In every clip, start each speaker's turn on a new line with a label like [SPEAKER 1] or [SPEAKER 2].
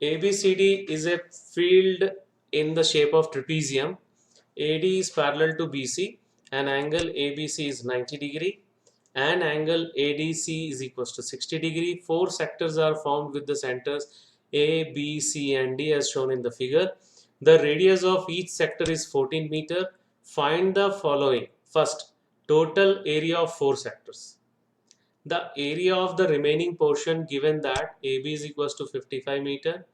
[SPEAKER 1] ABCD is a field in the shape of trapezium. AD is parallel to BC and angle ABC is 90 degree and angle ADC is equals to 60 degree. Four sectors are formed with the centers A, B, C and D as shown in the figure. The radius of each sector is 14 meter. Find the following. First, total area of four sectors. The area of the remaining portion given that AB is equals to 55 meter,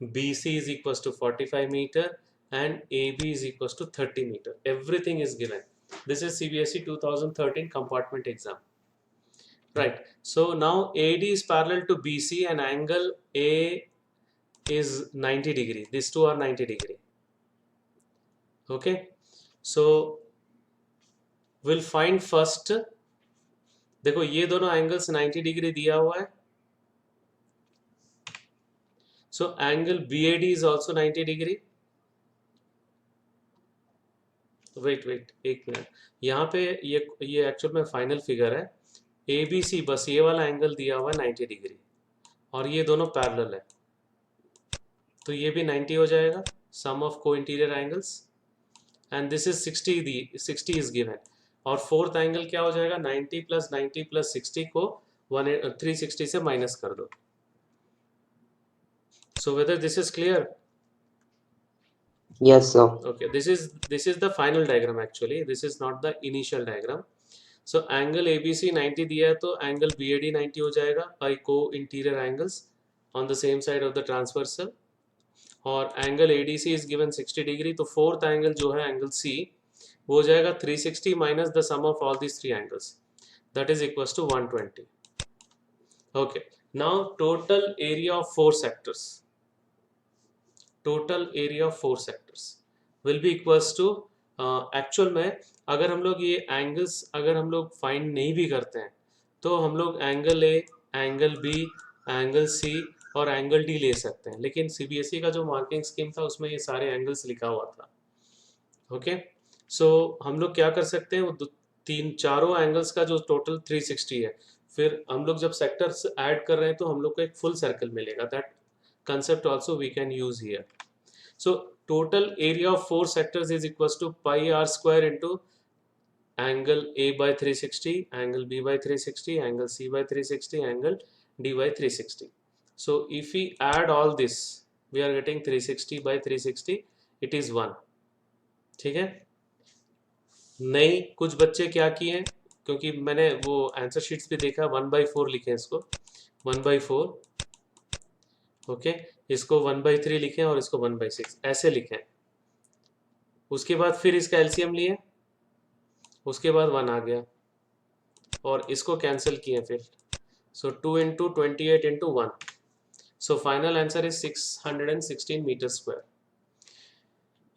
[SPEAKER 1] BC is equals to 45 meter and AB is equals to 30 meter. Everything is given. This is CBSE 2013 compartment exam. Right. So now AD is parallel to BC and angle A is 90 degree. These two are 90 degree. Okay. So we'll find first. देखो ये दोनों angles 90 degree दिया हुआ है. So angle BAD is also 90 degree. Wait एक minute. यहाँ पे ये एक्चुअल में फाइनल फिगर है. ABC बस ये वाला एंगल दिया हुआ है 90 डिग्री और ये दोनों पैरेलल है तो ये भी 90 हो जाएगा. सम ऑफ को interior angles and this is 60 is given. और फोर्थ एंगल क्या हो जाएगा 90 प्लस 60 को 360 से माइनस कर दो. So whether this is clear?
[SPEAKER 2] Yes, sir.
[SPEAKER 1] Okay, this is the final diagram actually. This is not the initial diagram. So angle ABC 90 दिया है तो angle BAD 90 हो जाएगा by co-interior angles on the same side of the transversal. और angle ADC is given 60 degree तो fourth angle जो है angle C वो हो जाएगा 360 minus the sum of all these three angles. That is equals to 120. Okay. Now total area of four sectors. Total area of four sectors will be equals to actual में अगर हम लोग ये angles अगर हम लोग फाइंड नहीं भी करते हैं तो हम लोग angle A, angle B, angle C और एंगल डी ले सकते हैं. लेकिन सीबीएसई का जो मार्किंग स्कीम था उसमें ये सारे एंगल्स लिखा हुआ था. ओके. सो हम लोग क्या कर सकते हैं वो चारों एंगल्स का जो टोटल 360 है फिर हम लोग जब सेक्टर्स ऐड कर रहे हैं तो हम लोग को एक फुल सर्कल मिलेगा. That concept also we can use here. So total area of four sectors is equals to pi r square into angle A by 360, angle B by 360, angle C by 360, angle D by 360. So if we add all this we are getting 360 by 360, it is 1. ठीक है. नहीं कुछ बच्चे क्या किए हैं क्योंकि मैंने वो आंसर शीट्स भी देखा 1/4 लिखे हैं इसको 1/4. ओके. इसको 1/3 लिखें और इसको 1/6 ऐसे लिखें. उसके बाद फिर इसका एलसीएम लिए उसके बाद 1 आ गया और इसको कैंसिल किए फिर. So 2 into 28 into 1. So final answer is 616 metre square.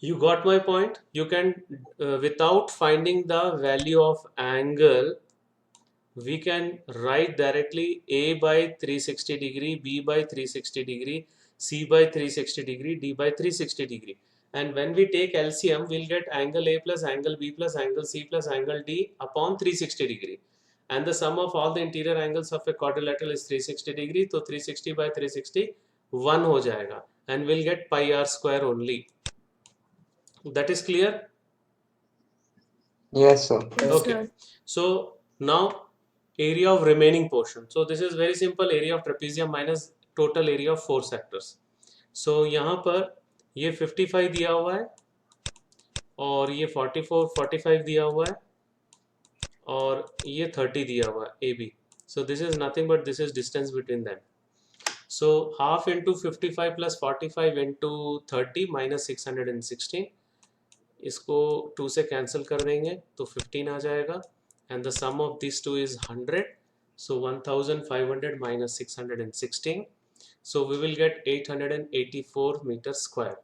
[SPEAKER 1] You got my point? You can without finding the value of angle we can write directly A by 360 degree, B by 360 degree, C by 360 degree, D by 360 degree. And when we take LCM, we'll get angle A plus angle B plus angle C plus angle D upon 360 degree. And the sum of all the interior angles of a quadrilateral is 360 degree. So 360 by 360, 1 हो जाएगा. And we'll get pi r square only. That is clear?
[SPEAKER 2] Yes, sir.
[SPEAKER 1] Okay. So now area of remaining portion. So this is very simple. Area of trapezium minus total area of four sectors. So यहाँ पर ये 55 दिया हुआ है और ये 45 दिया हुआ है और ये 30 दिया हुआ है AB. So this is nothing but this is distance between them. So half into 55 plus 45 into 30 minus 616. इसको 2 से कैंसिल कर देंगे तो 15 आ जाएगा. And the sum of these two is 100. So 1500 minus 616. So we will get 884 meters square.